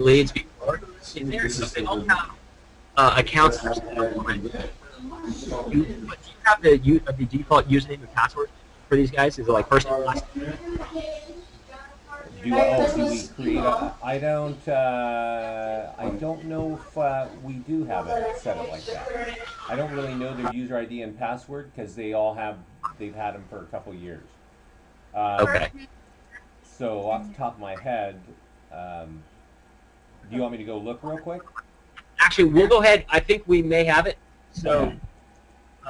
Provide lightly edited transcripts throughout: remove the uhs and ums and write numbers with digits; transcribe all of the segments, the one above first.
leads before in there, so they all have accounts. But do you have the default username and password for these guys? Is it like first name, last Do we create I don't know if we do have it set up like that. I don't really know their user ID and password because they've had them for a couple years. name? Um, Okay. so off the top of my head, um, do you want me to go look real quick? Actually, we'll go ahead. I think we may have it. So,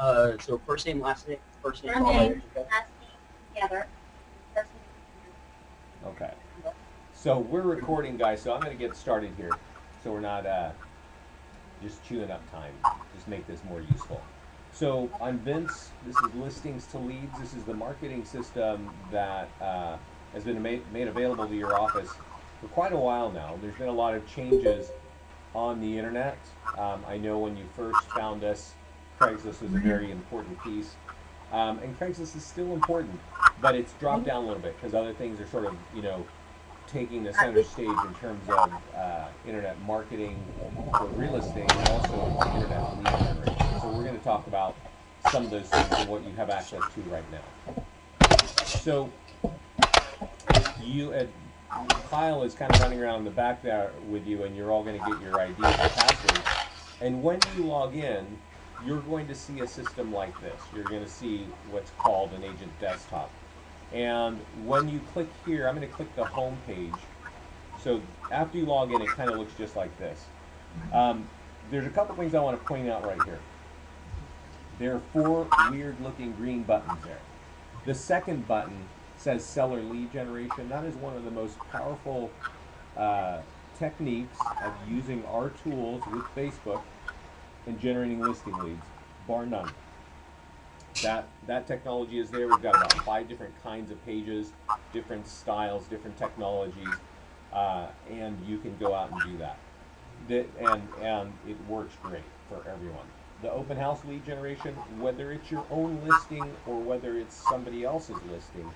Okay. so first name, last name, first name, Her all name, letters. Okay. last name together. First Okay. So we're recording, guys. So I'm going to get started here, so we're not just chewing up time. Just make this more useful. So I'm Vince. This is Listings to Leads. This is the marketing system that has been made available to your office for quite a while now. There's been a lot of changes on the internet. I know when you first found us, Craigslist was a very important piece. And Craigslist is still important, but it's dropped down a little bit because other things are sort of, taking the center stage in terms of internet marketing for real estate and also internet lead generation. So we're going to talk about some of those things and what you have access to right now. So you, Kyle is kind of running around in the back there with you, and you're all going to get your IDs and passwords. And when you log in, you're going to see a system like this. You're going to see what's called an agent desktop. And when you click here, I'm going to click the home page. So after you log in, it kind of looks just like this. There's a couple things I want to point out right here. There are 4 weird looking green buttons there. The second button says seller lead generation. That is one of the most powerful techniques of using our tools with Facebook and generating listing leads, bar none. That technology is there. We've got about 5 different kinds of pages, different styles, different technologies, and you can go out and do that. And it works great for everyone. The open house lead generation, whether it's your own listing or whether it's somebody else's listing,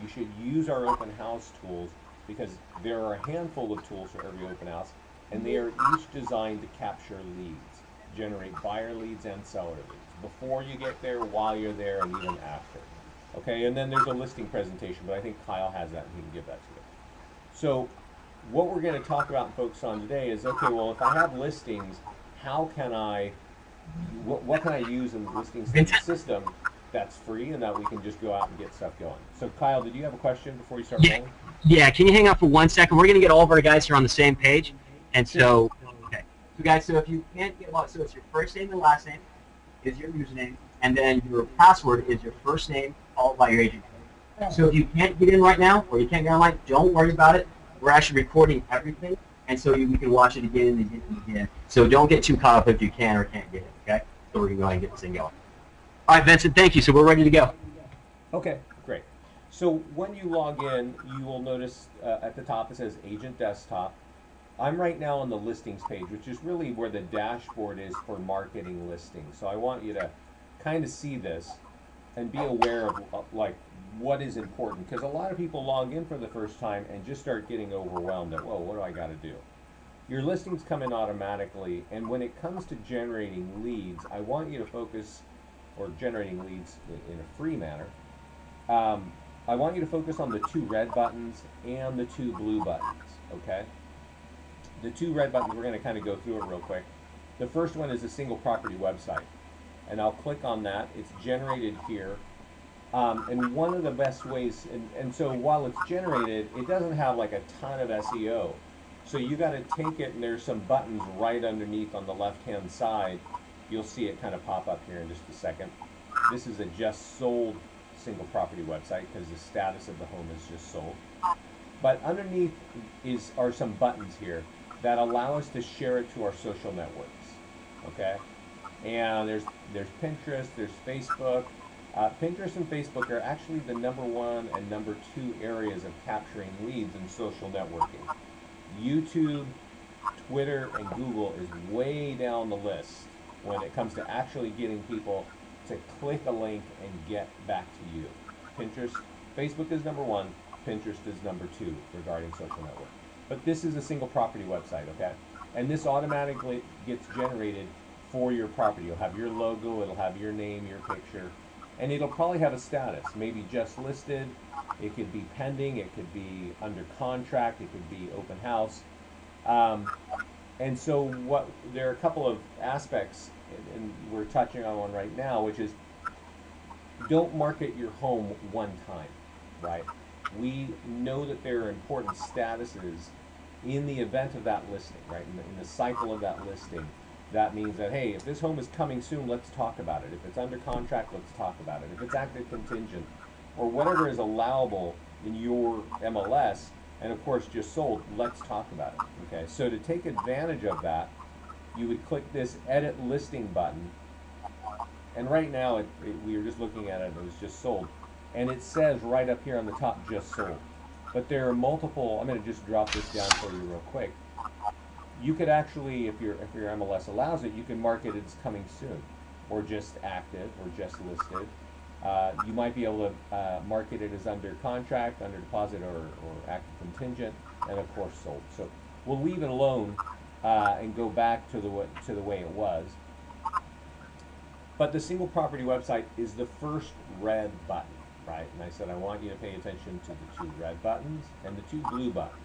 you should use our open house tools because there are a handful of tools for every open house, and they are each designed to capture leads, generate buyer leads and seller leads before you get there, while you're there, and even after. Okay, and then there's a listing presentation, but I think Kyle has that and he can give that to you. So what we're going to talk about and focus on today is, okay, well, if I have listings, how can what can I use in the listings system that's free and that we can just go out and get stuff going? So Kyle, did you have a question before you start Yeah, rolling? yeah. Can you hang out for 1 second? We're going to get all of our guys here on the same page, and so okay. So guys, so if you can't get lost, so it's your first name and last name is your username, and then your password is your first name followed by your agent code. So if you can't get in right now or you can't get online, don't worry about it. We're actually recording everything, and so you can watch it again and again and again. So don't get too caught up if you can or can't get it, okay? So we're going to go ahead and get this thing going. All right, Vincent, thank you. So we're ready to go. Okay, great. So when you log in, you will notice at the top it says Agent Desktop. I'm right now on the listings page, which is really where the dashboard is for marketing listings. So I want you to kind of see this and be aware of like what is important, because a lot of people log in for the first time and just start getting overwhelmed at, whoa, what do I got to do? Your listings come in automatically, and when it comes to generating leads, I want you to focus, or generating leads in a free manner, I want you to focus on the 2 red buttons and the 2 blue buttons, okay? The 2 red buttons, we're going to kind of go through it real quick. The first one is a single property website, and I'll click on that. It's generated here. And one of the best ways, and so while it's generated, it doesn't have like a ton of SEO. So you got to take it, and there's some buttons right underneath on the left-hand side. You'll see it kind of pop up here in just a second. This is a just sold single property website because the status of the home is just sold. But underneath are some buttons here that allow us to share it to our social networks. Okay, and there's Pinterest, there's Facebook. Pinterest and Facebook are actually the #1 and #2 areas of capturing leads in social networking. YouTube, Twitter, and Google is way down the list when it comes to actually getting people to click a link and get back to you. Facebook is #1, Pinterest is #2 regarding social network. But this is a single property website, okay? And this automatically gets generated for your property. You'll have your logo, it'll have your name, your picture, and it'll probably have a status, maybe just listed, it could be pending, it could be under contract, it could be open house. And so there are a couple of aspects, and we're touching on one right now, which is don't market your home one time, right? We know that there are important statuses in the event of that listing, right? In the cycle of that listing. That means that, hey, if this home is coming soon, let's talk about it. If it's under contract, let's talk about it. If it's active contingent, or whatever is allowable in your MLS, and of course just sold, let's talk about it, okay? So to take advantage of that, you would click this edit listing button, and right now we were just looking at it, it was just sold, and it says right up here on the top, just sold. But there are multiple, I'm going to just drop this down for you real quick. You could actually, if your MLS allows it, you can mark it as coming soon, or just active, or just listed. You might be able to market it as under contract, under deposit, or active contingent, and of course sold. So we'll leave it alone and go back to the way it was. But the single property website is the first red button, right? And I said I want you to pay attention to the 2 red buttons and the 2 blue buttons.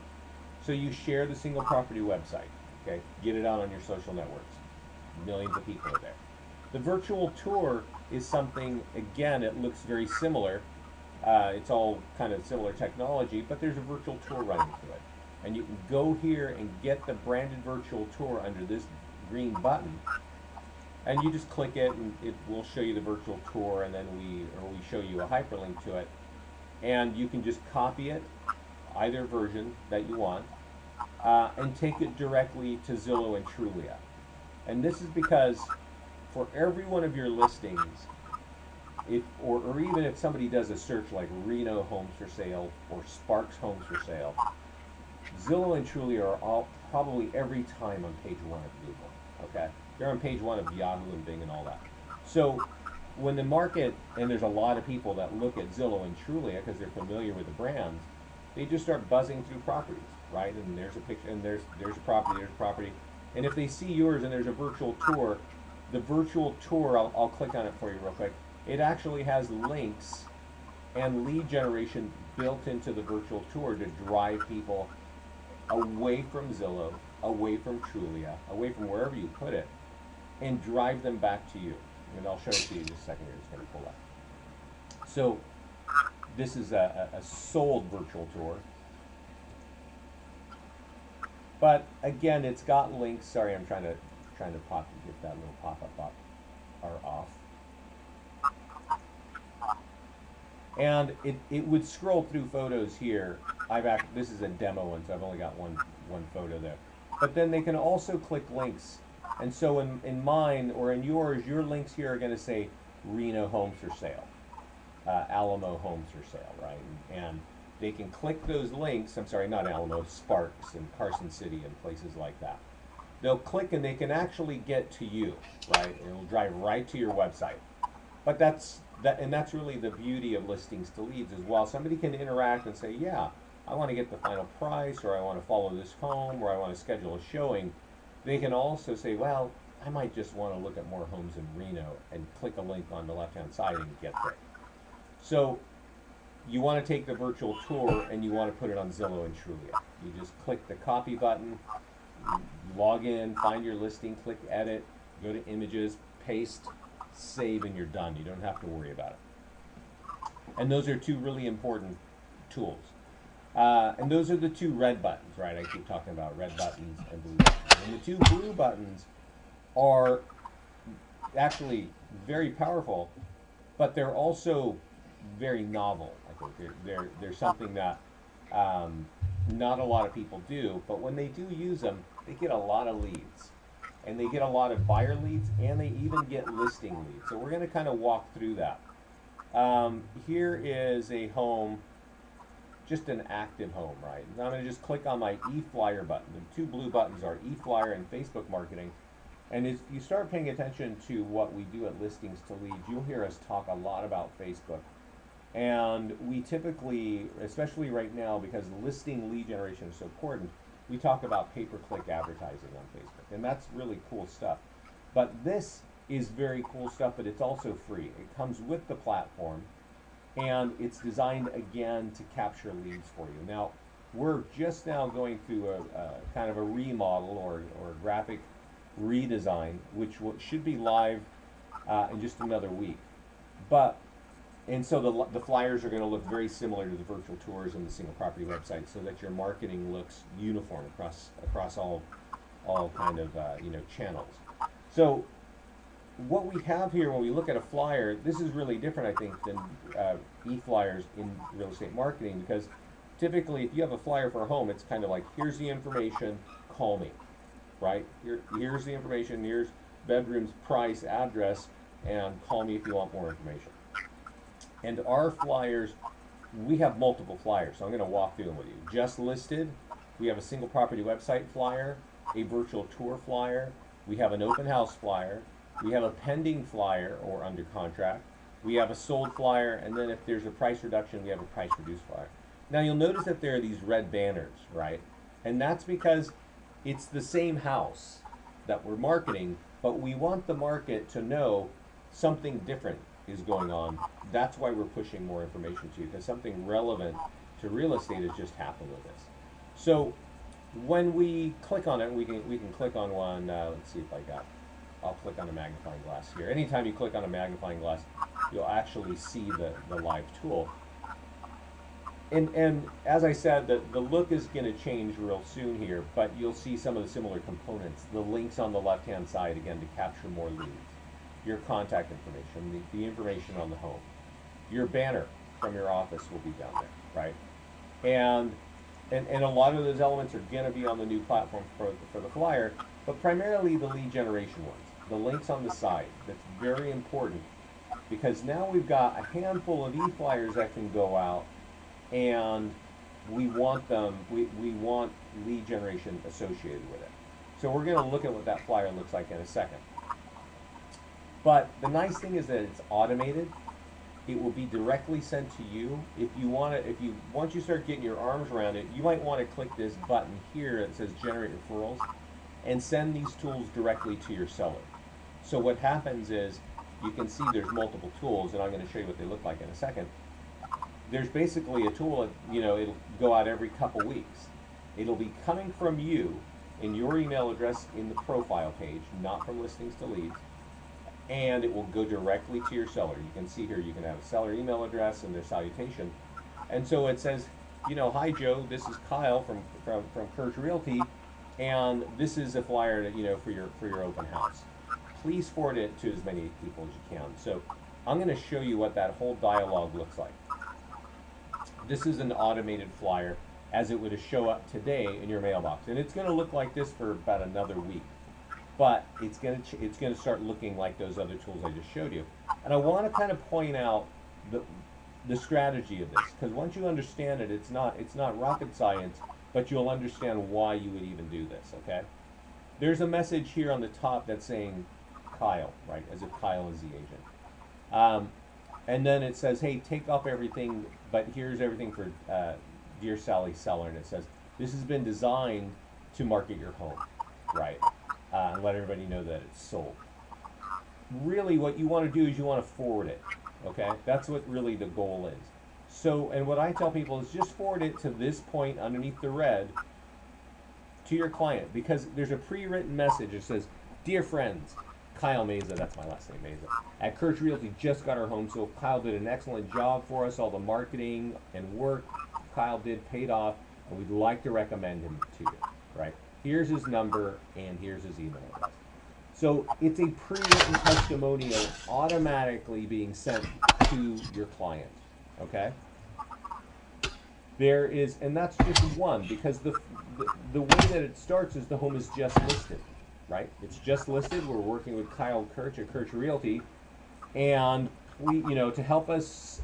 So you share the single property website, okay? Get it out on your social networks. Millions of people are there. The virtual tour is something, again, it looks very similar. It's all kind of similar technology, but there's a virtual tour running through it. And you can go here and get the branded virtual tour under this green button. And you just click it, and it will show you the virtual tour, and then we show you a hyperlink to it. And you can just copy it, either version that you want, and take it directly to Zillow and Trulia. And this is because for every one of your listings, or even if somebody does a search like Reno Homes for Sale or Sparks Homes for Sale, Zillow and Trulia are all probably every time on page 1 of Google, okay? They're on page 1 of Yahoo and Bing and all that. So when the market, and there's a lot of people that look at Zillow and Trulia because they're familiar with the brands, they just start buzzing through properties, right? And there's a picture, and there's a property. And if they see yours and there's a virtual tour, the virtual tour, I'll click on it for you real quick. It actually has links and lead generation built into the virtual tour to drive people away from Zillow, away from Trulia, away from wherever you put it, and drive them back to you. And I'll show it to you in just a second here. It's going to pull up. So this is a sold virtual tour. But again, it's got links. Sorry, I'm trying to get that little pop-up off. And it would scroll through photos here. This is a demo one, so I've only got one photo there. But then they can also click links. And so in mine or in yours, your links here are going to say Reno Homes for Sale, Alamo Homes for Sale, right? And they can click those links. I'm sorry, not Alamo, Sparks and Carson City and places like that. They'll click and they can actually get to you, right? It'll drive right to your website. But that's really the beauty of listings to leads as well. Somebody can interact and say, yeah, I want to get the final price, or I want to follow this home, or I want to schedule a showing. They can also say, well, I might just want to look at more homes in Reno, and click a link on the left-hand side and get there. So you want to take the virtual tour and you want to put it on Zillow and Trulia. You just click the copy button, log in, find your listing, click edit, go to images, paste, save, and you're done. You don't have to worry about it. And those are 2 really important tools. And those are the 2 red buttons, right? I keep talking about red buttons and blue buttons. And the 2 blue buttons are actually very powerful, but they're also very novel. I think they're something that not a lot of people do, but when they do use them, they get a lot of leads. And they get a lot of buyer leads, and they even get listing leads. So we're going to kind of walk through that. Here is a home, just an active home, right? Now I'm going to just click on my e-flyer button. The 2 blue buttons are e-flyer and Facebook marketing. And if you start paying attention to what we do at Listings to Leads, you'll hear us talk a lot about Facebook. And we typically, especially right now, because listing lead generation is so important, we talk about pay-per-click advertising on Facebook, and that's really cool stuff. But this is very cool stuff, but it's also free. It comes with the platform, and it's designed again to capture leads for you. Now, we're just now going through a kind of a remodel or graphic redesign, which should be live in just another week. And so the flyers are going to look very similar to the virtual tours and the single property website, so that your marketing looks uniform across all kind of channels. So what we have here when we look at a flyer, this is really different, I think, than e-flyers in real estate marketing, because typically if you have a flyer for a home, it's kind of like, here's the information, call me, right? Here's the information, here's bedrooms, price, address, and call me if you want more information. And our flyers, we have multiple flyers, so I'm going to walk through them with you. Just listed, we have a single property website flyer, a virtual tour flyer, we have an open house flyer, we have a pending flyer or under contract, we have a sold flyer, and then if there's a price reduction, we have a price reduced flyer. Now you'll notice that there are these red banners, right? And that's because it's the same house that we're marketing, but we want the market to know something different is going on. That's why we're pushing more information to you, because something relevant to real estate has just happened with this. So when we click on it, we can click on one. Let's see if I'll click on a magnifying glass here. Anytime you click on a magnifying glass, you'll actually see the live tool. And as I said, the look is going to change real soon here, but you'll see some of the similar components. The links on the left-hand side, again, to capture more leads. Your contact information, the information on the home. Your banner from your office will be down there, right? And a lot of those elements are going to be on the new platform for the flyer, but primarily the lead generation ones. The links on the side, that's very important, because now we've got a handful of e-flyers that can go out, and we want lead generation associated with it. So we're going to look at what that flyer looks like in a second. But the nice thing is that it's automated. It will be directly sent to you. Once you start getting your arms around it, you might want to click this button here that says generate referrals and send these tools directly to your seller. So what happens is, you can see there's multiple tools, and I'm going to show you what they look like in a second. There's basically a tool, it'll go out every couple weeks. It'll be coming from you in your email address in the profile page, not from listings to leads, and it will go directly to your seller. You can see here, you can have a seller email address and their salutation. And so it says, hi Joe, this is Kyle from Krch Realty, and this is a flyer for your open house. Please forward it to as many people as you can. So I'm going to show you what that whole dialogue looks like. This is an automated flyer as it would show up today in your mailbox, and it's going to look like this for about another week. But it's going to start looking like those other tools I just showed you. And I want to kind of point out the strategy of this, because once you understand it, it's not rocket science, but you'll understand why you would even do this. Okay? There's a message here on the top that's saying Kyle, right? As if Kyle is the agent. And then it says, hey, take off everything, but here's everything for Dear Sally Seller, and it says this has been designed to market your home, right? And let everybody know that it's sold. Really what you want to do is you want to forward it, okay? That's what really the goal is. So, and what I tell people is just forward it to this point underneath the red to your client, because there's a pre-written message that says, dear friends, Kyle Meza, that's my last name, Meza, at Krch Realty just got our home sold. Kyle did an excellent job for us. All the marketing and work Kyle did paid off, and we'd like to recommend him to you, right? Here's his number, and here's his email address. So it's a pre-written testimonial automatically being sent to your client, okay? There is, and that's just one, because the way that it starts is the home is just listed, right? It's just listed. We're working with Kyle Krch at Krch Realty, and we, to help us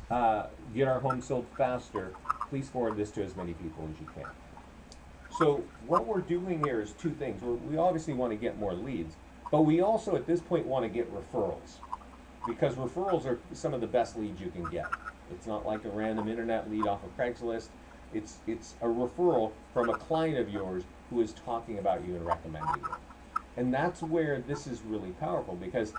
get our home sold faster, please forward this to as many people as you can. So what we're doing here is two things. We obviously want to get more leads, but we also at this point want to get referrals, because referrals are some of the best leads you can get. It's not like a random internet lead off of Craigslist. It's a referral from a client of yours who is talking about you and recommending you. And that's where this is really powerful, because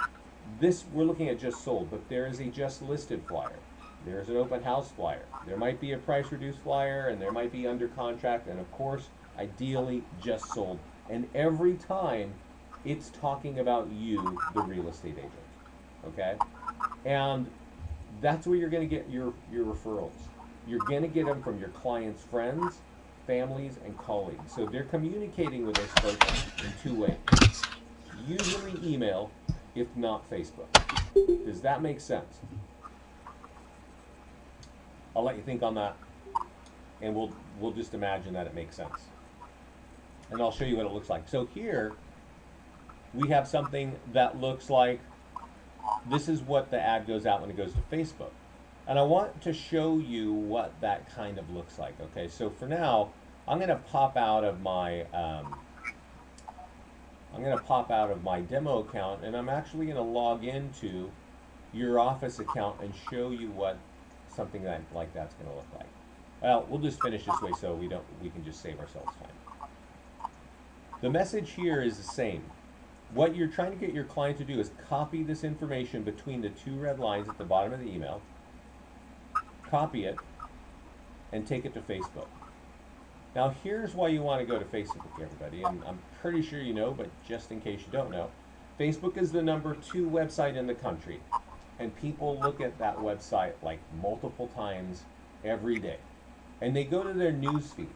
this, we're looking at just sold, but there is a just listed flyer. There's an open house flyer. There might be a price reduced flyer, and there might be under contract, and of course, ideally just sold. And every time it's talking about you, the real estate agent. Okay? And that's where you're going to get your referrals. You're going to get them from your clients' friends, families, and colleagues. So they're communicating with us folks in two ways. Usually email, if not Facebook. Does that make sense? I'll let you think on that, and we'll just imagine that it makes sense. And I'll show you what it looks like. So here we have something that looks like, this is what the ad goes out when it goes to Facebook. And I want to show you what that kind of looks like. Okay, so for now, I'm going to pop out of my demo account, and I'm actually going to log into your office account and show you what something like that's going to look like. Well, we'll just finish this way so we can just save ourselves time. The message here is the same. What you're trying to get your client to do is copy this information between the two red lines at the bottom of the email, copy it, and take it to Facebook. Now here's why you want to go to Facebook, everybody, and I'm pretty sure you know, but just in case you don't know, Facebook is the #2 website in the country, and people look at that website like multiple times every day, and they go to their news feed,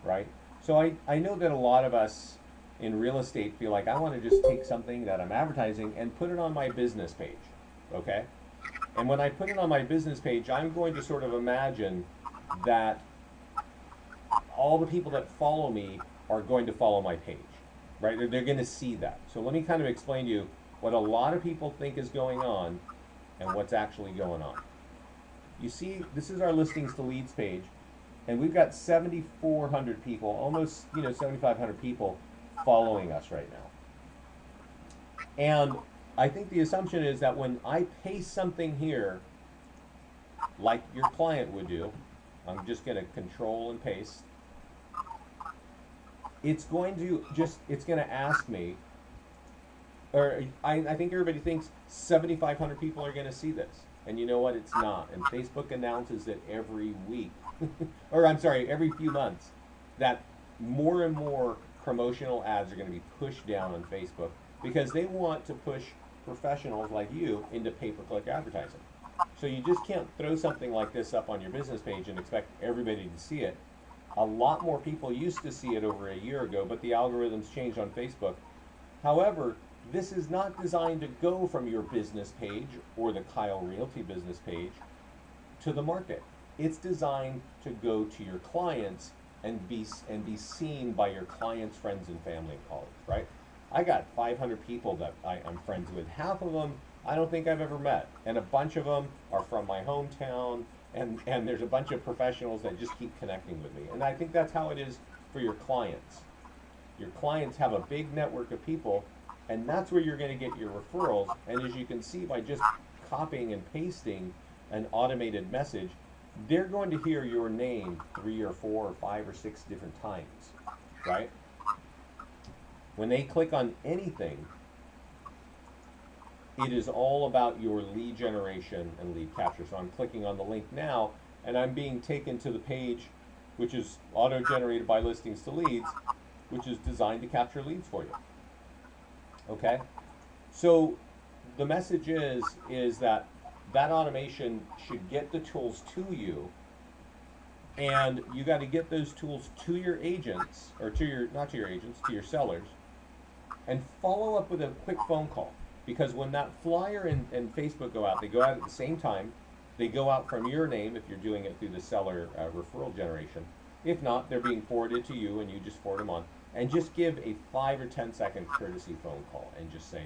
right? So I know that a lot of us in real estate feel like, I want to just take something that I'm advertising and put it on my business page, okay? And when I put it on my business page, I'm going to sort of imagine that all the people that follow me are going to follow my page, right? They're going to see that. So let me kind of explain to you what a lot of people think is going on and what's actually going on. You see, this is our listings to leads page, and we've got 7,400 people, almost 7,500 people following us right now. And I think the assumption is that when I paste something here, like your client would do, I'm just going to control and paste, it's going to ask me, or I think everybody thinks 7,500 people are going to see this. And you know what? It's not. And Facebook announces it every week, or I'm sorry, every few months, that more and more promotional ads are going to be pushed down on Facebook, because they want to push professionals like you into pay-per-click advertising. So you just can't throw something like this up on your business page and expect everybody to see it. A lot more people used to see it over a year ago, but the algorithms changed on Facebook. However, this is not designed to go from your business page or the Krch Realty business page to the market. It's designed to go to your clients and be seen by your clients, friends, and family and colleagues, right? I got 500 people that I'm friends with. Half of them I don't think I've ever met, and a bunch of them are from my hometown, and there's a bunch of professionals that just keep connecting with me. And I think that's how it is for your clients. Your clients have a big network of people, and that's where you're going to get your referrals. And as you can see, by just copying and pasting an automated message, they're going to hear your name 3 or 4 or 5 or 6 different times, right? When they click on anything, it is all about your lead generation and lead capture. So I'm clicking on the link now, and I'm being taken to the page, which is auto-generated by Listings to Leads, which is designed to capture leads for you. Okay? So the message is that automation should get the tools to you, and you got to get those tools to your agents, or to your, not to your agents, to your sellers, and follow up with a quick phone call. Because when that flyer and Facebook go out, they go out at the same time. They go out from your name if you're doing it through the seller referral generation. If not, they're being forwarded to you, and you just forward them on. And just give a 5 or 10 second courtesy phone call and just say,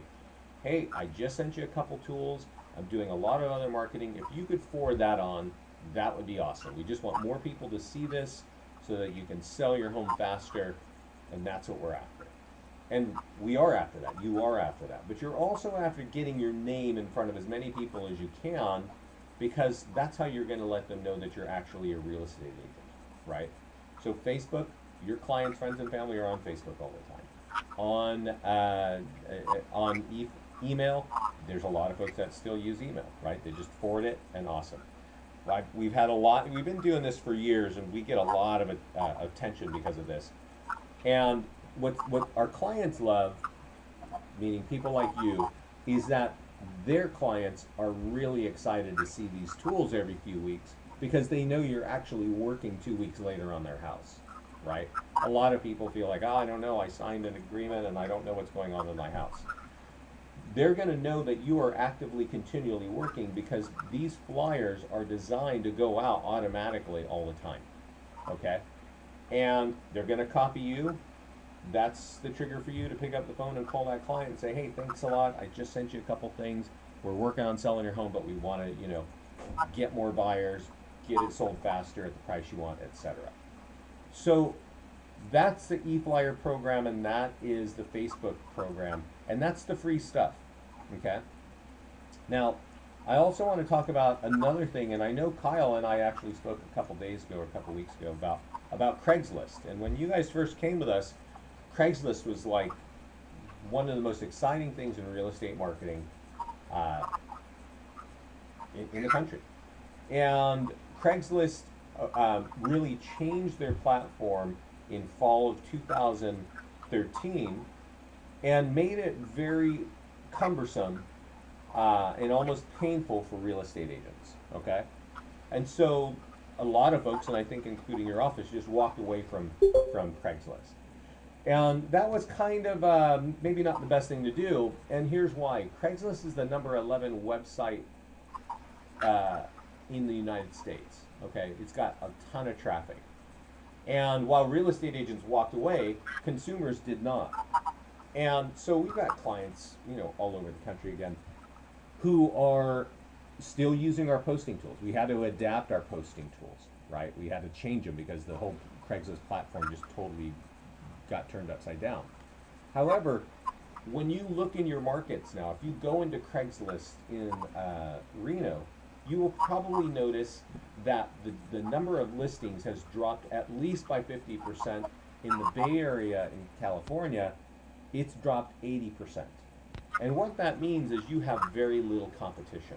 hey, I just sent you a couple tools. I'm doing a lot of other marketing. If you could forward that on, that would be awesome. We just want more people to see this so that you can sell your home faster, and that's what we're after. And we are after that. You are after that. But you're also after getting your name in front of as many people as you can, because that's how you're going to let them know that you're actually a real estate agent, right? So Facebook, Your clients, friends, and family are on Facebook all the time. On email, there's a lot of folks that still use email, right? They just forward it, and awesome. We've had a lot. We've been doing this for years, and we get a lot of attention because of this. And what our clients love, meaning people like you, is that their clients are really excited to see these tools every few weeks because they know you're actually working 2 weeks later on their house, right? A lot of people feel like, oh, I don't know, I signed an agreement and I don't know what's going on in my house. They're going to know that you are actively continually working because these flyers are designed to go out automatically all the time, okay? And they're going to copy you. That's the trigger for you to pick up the phone and call that client and say, hey, thanks a lot, I just sent you a couple things, we're working on selling your home, but we want to, you know, get more buyers, get it sold faster at the price you want, etc. So that's the e-flyer program, and that is the Facebook program, and that's the free stuff, okay? Now, I also want to talk about another thing, and I know Kyle and I actually spoke a couple days ago or a couple weeks ago about Craigslist. And when you guys first came with us, Craigslist was like one of the most exciting things in real estate marketing in the country. And Craigslist really changed their platform in fall of 2013 and made it very cumbersome and almost painful for real estate agents, okay? And so a lot of folks, and I think including your office, just walked away from Craigslist. And that was kind of maybe not the best thing to do, and here's why. Craigslist is the number 11 website in the United States, okay? It's got a ton of traffic. And while real estate agents walked away, consumers did not. And so we've got clients, you know, all over the country again, who are still using our posting tools. We had to adapt our posting tools, right? We had to change them because the whole Craigslist platform just totally got turned upside down. However, when you look in your markets now, if you go into Craigslist in Reno, you will probably notice that the number of listings has dropped at least by 50%. In the Bay Area in California, it's dropped 80%. And what that means is you have very little competition.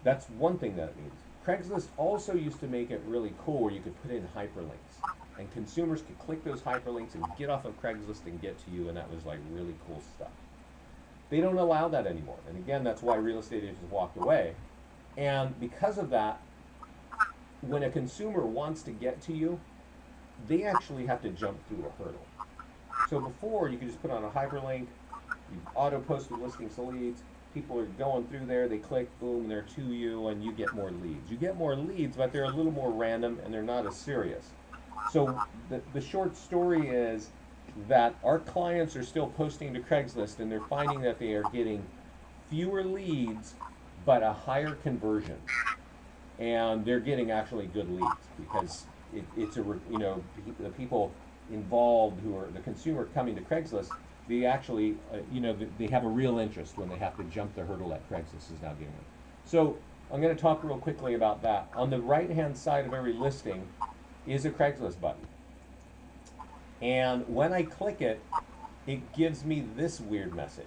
That's one thing that it means. Craigslist also used to make it really cool where you could put in hyperlinks. And consumers could click those hyperlinks and get off of Craigslist and get to you, and that was like really cool stuff. They don't allow that anymore. And again, that's why real estate agents walked away. And because of that, when a consumer wants to get to you, they actually have to jump through a hurdle. So before, you could just put on a hyperlink, you auto post the listings to leads, people are going through there, they click, boom, they're to you, and you get more leads. You get more leads, but they're a little more random and they're not as serious. So the short story is that our clients are still posting to Craigslist and they're finding that they are getting fewer leads but a higher conversion, and they're getting actually good leads because it's a, you know, the people involved who are the consumer coming to Craigslist, they actually you know, they have a real interest when they have to jump the hurdle that Craigslist is now giving them. So I'm going to talk real quickly about that. On the right hand side of every listing is a Craigslist button, and when I click it, it gives me this weird message.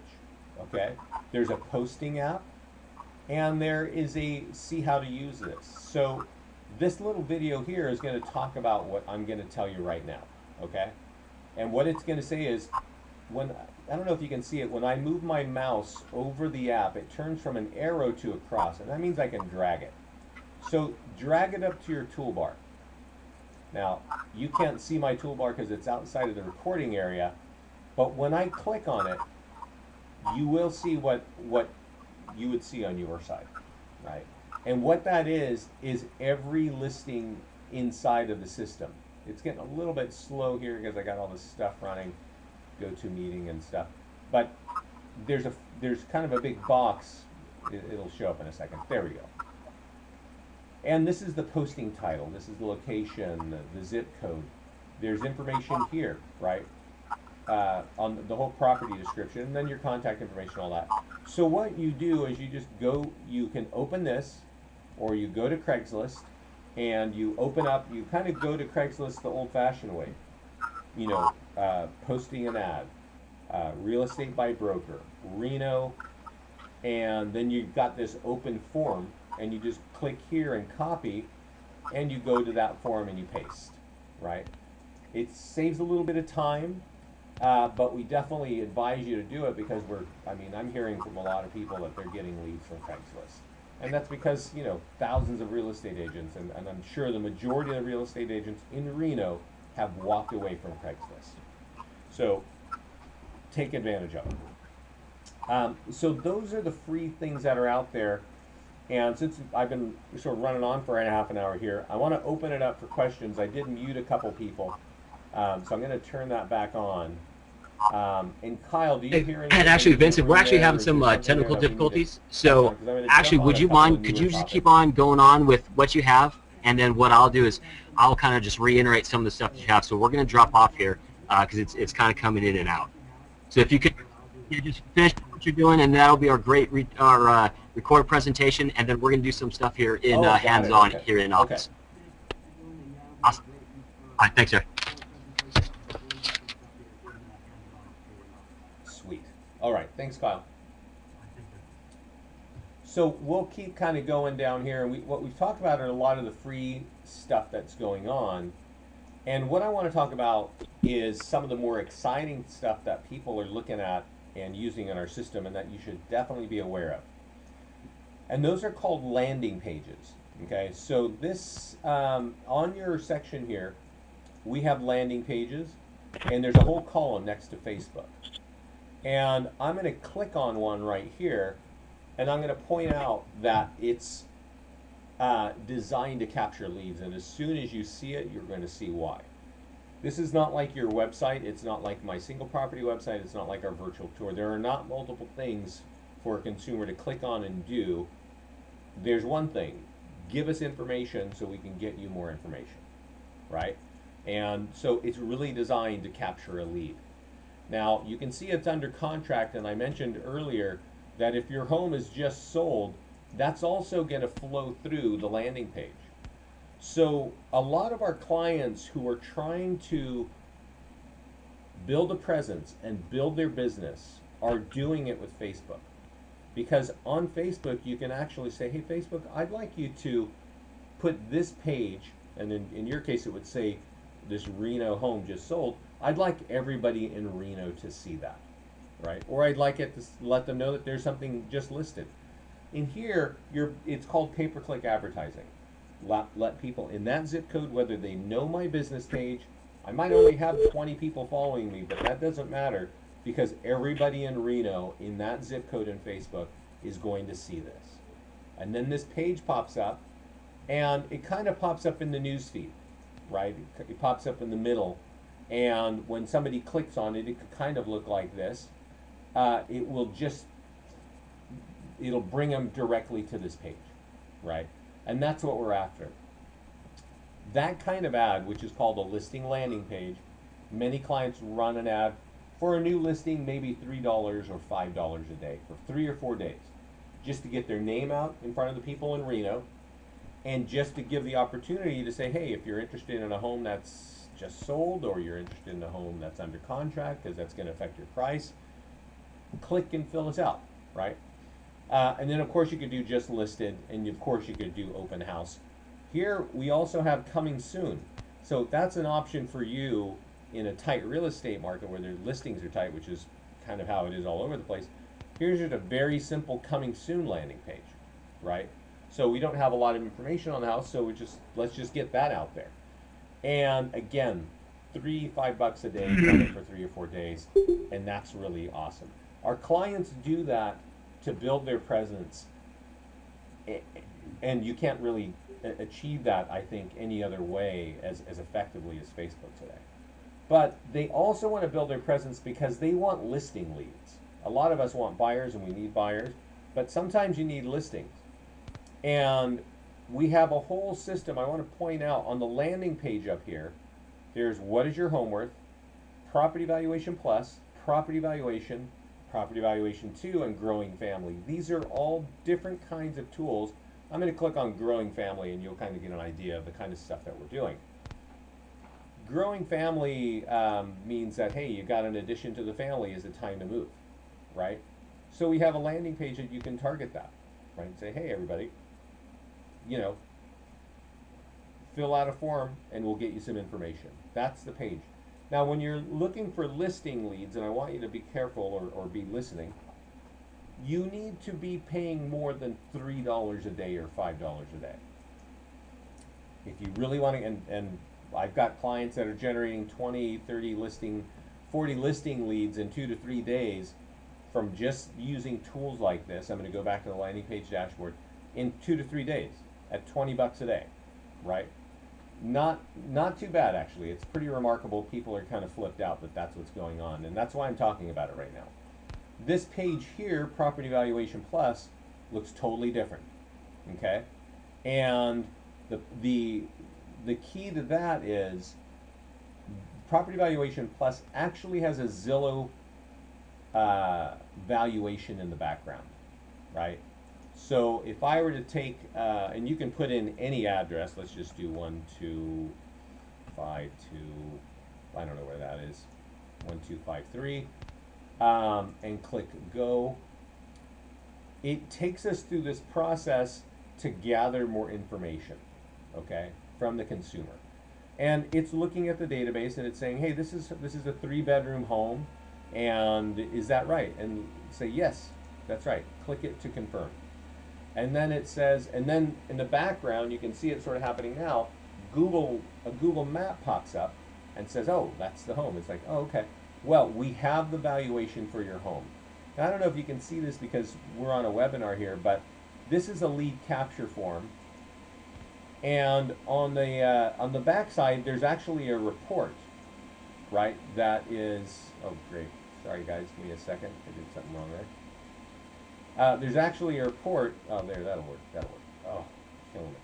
Okay, there's a posting app, and there is a see how to use this. So this little video here is going to talk about what I'm going to tell you right now, okay? And what it's going to say is, when, I don't know if you can see it, when I move my mouse over the app, it turns from an arrow to a cross, and that means I can drag it. So drag it up to your toolbar. Now, you can't see my toolbar because it's outside of the recording area, but when I click on it, you will see what you would see on your side, right? And what that is every listing inside of the system. It's getting a little bit slow here because I got all this stuff running, go to meeting and stuff. But there's kind of a big box. It'll show up in a second. There we go. And this is the posting title. This is the location, the zip code. There's information here, right? On the whole property description, and then your contact information, all that. So what you do is you just go, you can open this, or you go to Craigslist, and you open up, you kind of go to Craigslist the old-fashioned way, you know, posting an ad, real estate by broker, Reno, and then you've got this open form, and you just click here and copy, and you go to that form and you paste, right? It saves a little bit of time, but we definitely advise you to do it because I'm hearing from a lot of people that they're getting leads from Craigslist. And that's because, you know, thousands of real estate agents, and I'm sure the majority of the real estate agents in Reno have walked away from Craigslist. So take advantage of it. So those are the free things that are out there. And since I've been sort of running on for a half an hour here, I want to open it up for questions. I did mute a couple people, so I'm going to turn that back on. And Kyle, do you hear anything? And actually, Vincent, we're actually having some technical difficulties. So actually, would you mind, could you just keep on going on with what you have? And then what I'll do is I'll kind of just reiterate some of the stuff that you have. So we're going to drop off here because it's kind of coming in and out. So if you could just finish what you're doing, and that'll be our great recorded presentation. And then we're going to do some stuff here in hands-on here in office. Awesome. All right, thanks, sir. Sweet. All right, thanks, Kyle. So we'll keep kind of going down here, and what we've talked about are a lot of the free stuff that's going on. And what I want to talk about is some of the more exciting stuff that people are looking at and using in our system, and that you should definitely be aware of. And those are called landing pages. Okay, so this on your section here, we have landing pages, and there's a whole column next to Facebook. And I'm going to click on one right here, and I'm going to point out that it's designed to capture leads, and as soon as you see it, you're going to see why. This is not like your website. It's not like my single property website. It's not like our virtual tour. There are not multiple things for a consumer to click on and do. There's one thing. Give us information so we can get you more information, right? And so it's really designed to capture a lead. Now, you can see it's under contract, and I mentioned earlier that if your home is just sold, that's also going to flow through the landing page. So a lot of our clients who are trying to build a presence and build their business are doing it with Facebook. Because on Facebook, you can actually say, hey, Facebook, I'd like you to put this page, and in your case, it would say this Reno home just sold. I'd like everybody in Reno to see that, right? Or I'd like it to let them know that there's something just listed. In here, it's called pay-per-click advertising. Let people in that zip code, whether they know my business page, I might only have 20 people following me, but that doesn't matter because everybody in Reno in that zip code in Facebook is going to see this. And then this page pops up, and it kind of pops up in the news feed, right? It pops up in the middle, and when somebody clicks on it, it could kind of look like this. It'll bring them directly to this page, right? And that's what we're after. That kind of ad, which is called a listing landing page, many clients run an ad for a new listing, maybe $3 or $5 a day for 3 or 4 days, just to get their name out in front of the people in Reno, and just to give the opportunity to say, hey, if you're interested in a home that's just sold, or you're interested in a home that's under contract, because that's going to affect your price, click and fill us out, right? And then, of course, you could do just listed, and of course, you could do open house. Here, we also have coming soon. So that's an option for you in a tight real estate market where their listings are tight, which is kind of how it is all over the place. Here's just a very simple coming soon landing page, right? So we don't have a lot of information on the house, so let's just get that out there. And again, $5 a day, run it for 3 or 4 days, and that's really awesome. Our clients do that to build their presence, and you can't really achieve that, I think, any other way as effectively as Facebook today. But they also want to build their presence because they want listing leads. A lot of us want buyers, and we need buyers, but sometimes you need listings. And we have a whole system. I want to point out on the landing page up here, there's what is your home worth, property valuation plus, property valuation 2, and growing family. These are all different kinds of tools. I'm going to click on growing family, and you'll kind of get an idea of the kind of stuff that we're doing. Growing family means that, hey, you got an addition to the family, is it time to move, right? So we have a landing page that you can target that, right? Say, hey, everybody, you know, fill out a form and we'll get you some information. That's the page. Now, when you're looking for listing leads, and I want you to be careful or be listening, you need to be paying more than $3 a day or $5 a day. If you really want to, and I've got clients that are generating 20, 30 listing, 40 listing leads in 2 to 3 days from just using tools like this. I'm going to go back to the landing page dashboard in 2 to 3 days at $20 a day, right? Not too bad, actually. It's pretty remarkable. People are kind of flipped out that that's what's going on, and that's why I'm talking about it right now. This page here, Property Valuation Plus, looks totally different, okay? And the key to that is Property Valuation Plus actually has a Zillow valuation in the background, right? So if I were to take, and you can put in any address, let's just do 1252, I don't know where that is, 1253, and click go. It takes us through this process to gather more information, okay, from the consumer. And it's looking at the database and it's saying, hey, this is a 3-bedroom home, and is that right? And say, yes, that's right. Click it to confirm. And then it says, and then in the background, you can see it sort of happening now, a Google map pops up and says, oh, that's the home. It's like, oh, okay. Well, we have the valuation for your home. Now, I don't know if you can see this because we're on a webinar here, but this is a lead capture form. And on the back side, there's actually a report, right? That is, oh, great. Sorry, guys, give me a second. I did something wrong there. There's actually a report. Oh, there, that'll work. That'll work. Oh, killing me.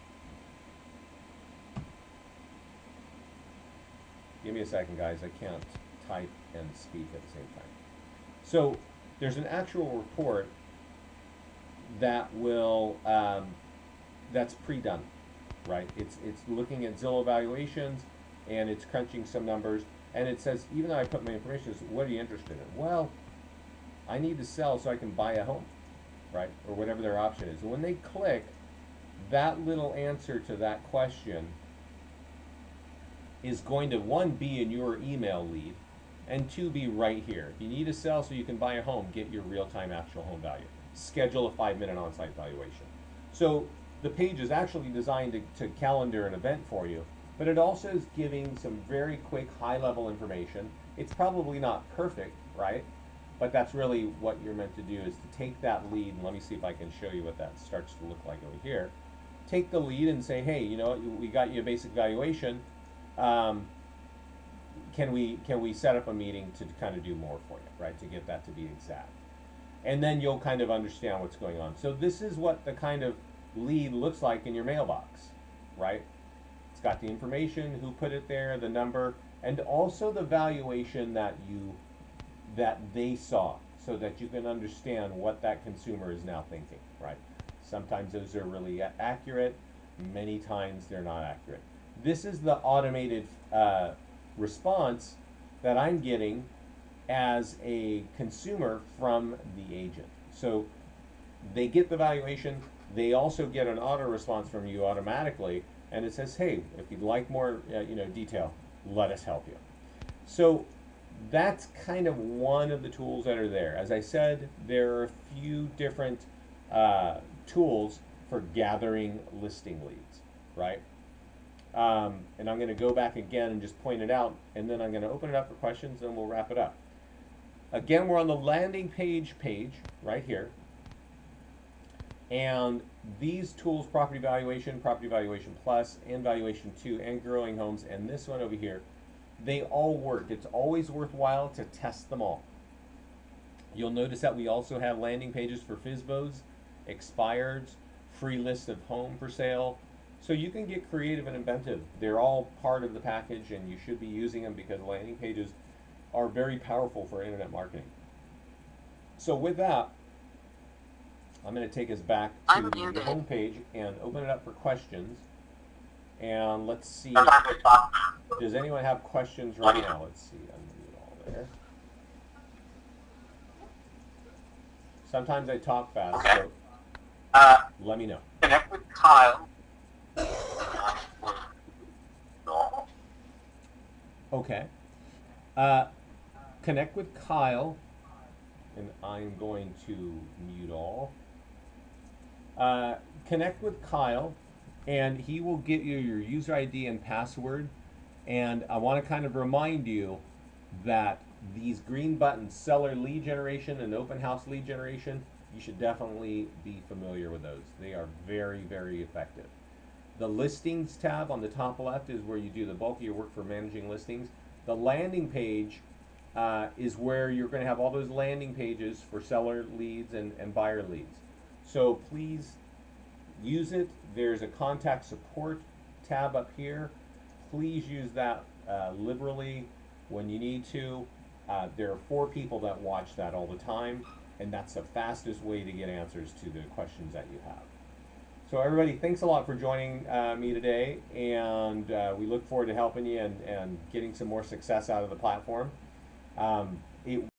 Give me a second, guys. I can't type and speak at the same time. So there's an actual report that will that's pre-done, right? It's looking at Zillow valuations and it's crunching some numbers, and it says, even though I put my information, it's, what are you interested in? Well, I need to sell so I can buy a home, right? Or whatever their option is. And when they click, that little answer to that question is going to, 1, be in your email lead, and 2, be right here. If you need to sell so you can buy a home, get your real-time actual home value. Schedule a 5-minute on-site valuation. So the page is actually designed to calendar an event for you, but it also is giving some very quick, high-level information. It's probably not perfect, right? But that's really what you're meant to do, is to take that lead, and let me see if I can show you what that starts to look like over here. Take the lead and say, hey, you know, we got you a basic valuation. Can we set up a meeting to kind of do more for you, right, to get that to be exact? And then you'll kind of understand what's going on. So this is what the kind of lead looks like in your mailbox, right? It's got the information, who put it there, the number, and also the valuation that they saw, so that you can understand what that consumer is now thinking, right? Sometimes those are really accurate, many times they're not accurate. This is the automated response that I'm getting as a consumer from the agent. So they get the valuation, they also get an auto response from you automatically, and it says, hey, if you'd like more detail, let us help you. So that's kind of one of the tools that are there. As I said, there are a few different tools for gathering listing leads, right? And I'm going to go back again and just point it out, and then I'm going to open it up for questions, and we'll wrap it up. Again, we're on the landing page right here. And these tools, Property Valuation Plus, and Valuation 2, and Growing Homes, and this one over here, they all work. It's always worthwhile to test them all. You'll notice that we also have landing pages for FSBOs, expireds, free list of home for sale. So you can get creative and inventive. They're all part of the package, and you should be using them because landing pages are very powerful for internet marketing. So with that, I'm going to take us back to the home page and open it up for questions. And let's see. Does anyone have questions right now? Let's see. Unmute all there. Sometimes I talk fast, so let me know. Connect with Kyle. Okay. Connect with Kyle, and I'm going to mute all. Connect with Kyle, and he will get you your user ID and password. And I want to kind of remind you that these green buttons, seller lead generation and open house lead generation, you should definitely be familiar with those. They are very, very effective. The listings tab on the top left is where you do the bulk of your work for managing listings. The landing page is where you're going to have all those landing pages for seller leads and buyer leads. So please use it. There's a contact support tab up here. Please use that liberally when you need to. There are 4 people that watch that all the time, and that's the fastest way to get answers to the questions that you have. So everybody, thanks a lot for joining me today, and we look forward to helping you and getting some more success out of the platform. It